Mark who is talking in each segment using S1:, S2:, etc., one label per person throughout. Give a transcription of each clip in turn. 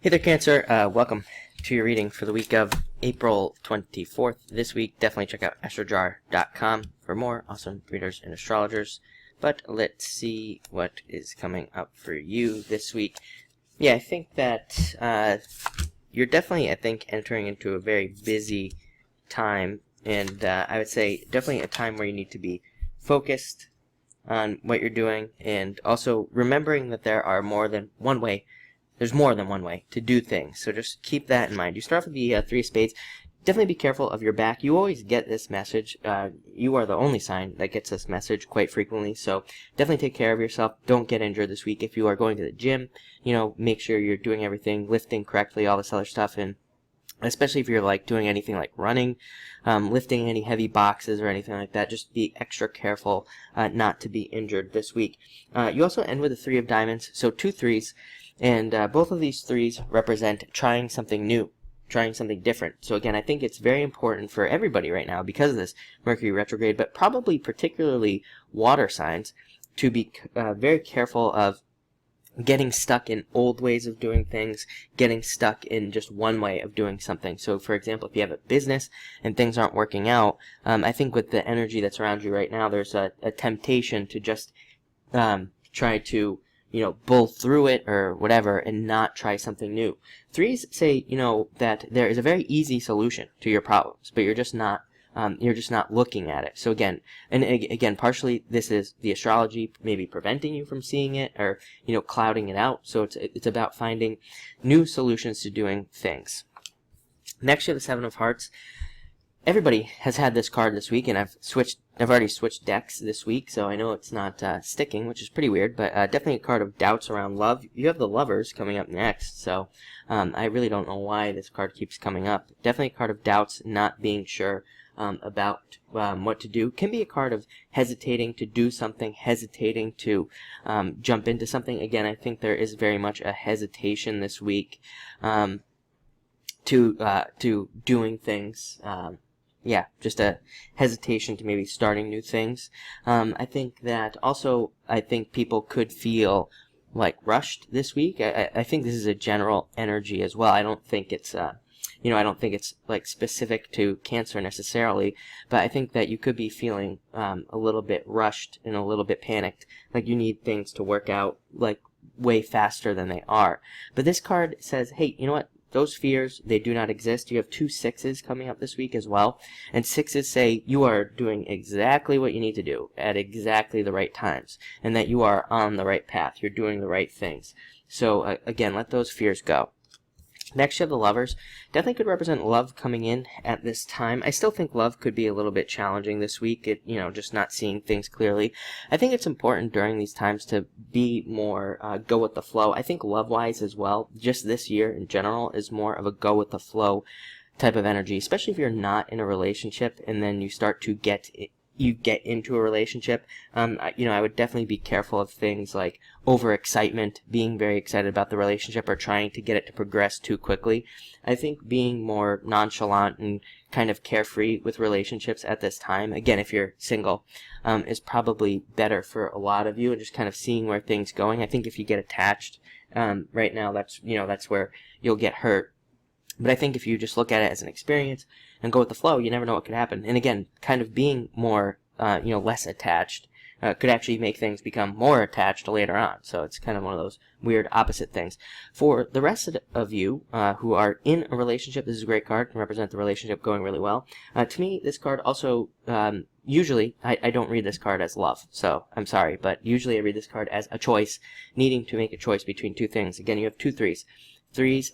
S1: Hey there, Cancer. Welcome to your reading for the week of April 24th. This week, definitely check out astrojar.com for more awesome readers and astrologers. But let's see what is coming up for you this week. Yeah, I think that you're definitely, entering into a very busy time. And I would say definitely a time where you need to be focused on what you're doing. And also remembering that there are more than one way. There's more than one way to do things, so just keep that in mind. You start off with the Three of Spades. Definitely be careful of your back. You always get this message. You are the only sign that gets this message quite frequently, so definitely take care of yourself. Don't get injured this week. If you are going to the gym, make sure you're doing everything, lifting correctly, all this other stuff, and especially if you're doing anything like running, lifting any heavy boxes or anything like that, just be extra careful not to be injured this week. You also end with a Three of Diamonds, so 2 threes. And both of these threes represent trying something new, trying something different. So again, I think it's very important for everybody right now because of this Mercury retrograde, but probably particularly water signs, to be very careful of getting stuck in old ways of doing things, getting stuck in just one way of doing something. So for example, if you have a business and things aren't working out, I think with the energy that's around you right now, there's a temptation to just try to bull through it or whatever and not try something new. Threes say, that there is a very easy solution to your problems, but you're just not looking at it. So again, partially this is the astrology maybe preventing you from seeing it or, clouding it out. So it's about finding new solutions to doing things. Next, you have the Seven of Hearts. Everybody has had this card this week, and I've already switched decks this week, so I know it's not sticking, which is pretty weird, but definitely a card of doubts around love. You have the Lovers coming up next, so I really don't know why this card keeps coming up. Definitely a card of doubts, not being sure about what to do. Can be a card of hesitating to do something, hesitating to jump into something. Again, I think there is very much a hesitation this week to doing things. Just a hesitation to maybe starting new things. I think that also, people could feel rushed this week. I think this is a general energy as well. I don't think it's, I don't think it's specific to Cancer necessarily, but I think that you could be feeling a little bit rushed and a little bit panicked. You need things to work out way faster than they are. But this card says, hey, you know what? Those fears, they do not exist. You have 2 sixes coming up this week as well. And 6s say you are doing exactly what you need to do at exactly the right times. And that you are on the right path. You're doing the right things. So, again, let those fears go. Next, you have the Lovers. Definitely could represent love coming in at this time. I still think love could be a little bit challenging this week, just not seeing things clearly. I think it's important during these times to be more go with the flow. I think love-wise as well, just this year in general, is more of a go with the flow type of energy, especially if you're not in a relationship and then you start to get into a relationship. I would definitely be careful of things like overexcitement, being very excited about the relationship or trying to get it to progress too quickly. I think being more nonchalant and kind of carefree with relationships at this time, again, if you're single, is probably better for a lot of you, and just kind of seeing where things going. I think if you get attached right now, that's where you'll get hurt. But I think if you just look at it as an experience and go with the flow, you never know what could happen. And again, kind of being more, less attached could actually make things become more attached later on. So it's kind of one of those weird opposite things. For the rest of you who are in a relationship, this is a great card. Can represent the relationship going really well. To me, this card also, usually, I don't read this card as love. So I'm sorry, but usually I read this card as a choice, needing to make a choice between 2 things. Again, you have 2 threes. Threes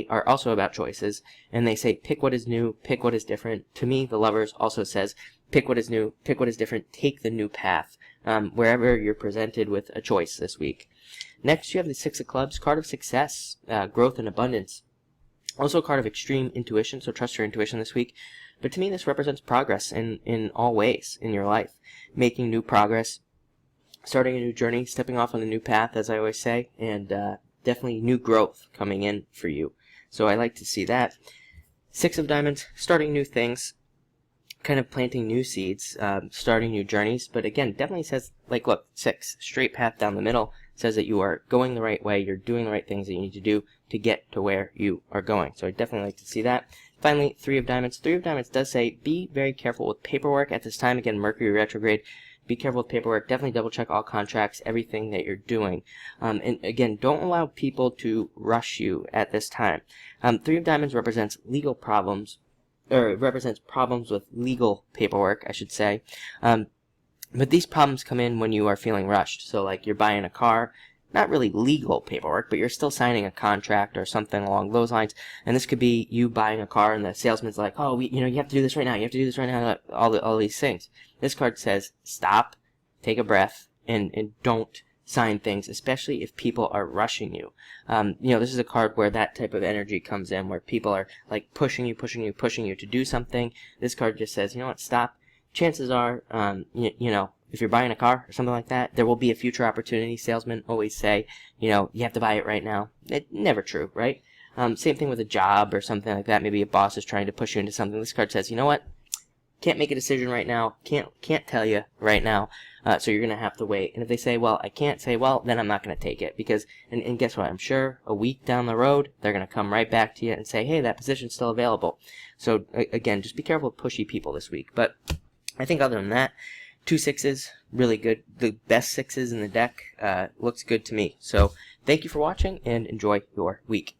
S1: are also about choices, and they say pick what is new, pick what is different. To me, the Lovers also says pick what is new, pick what is different, take the new path, wherever you're presented with a choice this week. Next, you have the Six of Clubs, card of success, growth and abundance. Also a card of extreme intuition, so trust your intuition this week. But to me, this represents progress in all ways in your life. Making new progress, starting a new journey, stepping off on a new path, as I always say, and definitely new growth coming in for you. So I like to see that. 6 of Diamonds, starting new things, kind of planting new seeds, starting new journeys. But again, definitely says, look, 6, straight path down the middle, says that you are going the right way, you're doing the right things that you need to do to get to where you are going. So I definitely like to see that. Finally, Three of Diamonds. Three of Diamonds does say, be very careful with paperwork at this time. Again, Mercury retrograde. Be careful with paperwork. Definitely double check all contracts, everything that you're doing. And again, don't allow people to rush you at this time. Three of Diamonds represents legal problems, or it represents problems with legal paperwork, I should say. But these problems come in when you are feeling rushed. So like you're buying a car, not really legal paperwork, but you're still signing a contract or something along those lines. And this could be you buying a car and the salesman's like, oh, you have to do this right now. You have to do this right now. All these things. This card says, stop, take a breath, and don't sign things, especially if people are rushing you. This is a card where that type of energy comes in, where people are like pushing you to do something. This card just says, you know what, stop. Chances are, if you're buying a car or something like that, there will be a future opportunity. Salesmen always say, you have to buy it right now. Never true, right? Same thing with a job or something like that. Maybe a boss is trying to push you into something. This card says, you know what? Can't make a decision right now. Can't tell you right now. So you're going to have to wait. And if they say, well, I can't say, well, then I'm not going to take it. Because, and guess what? I'm sure a week down the road, they're going to come right back to you and say, hey, that position's still available. So again, just be careful with pushy people this week. But I think other than that, 2 6s, really good. The best 6s in the deck looks good to me. So thank you for watching and enjoy your week.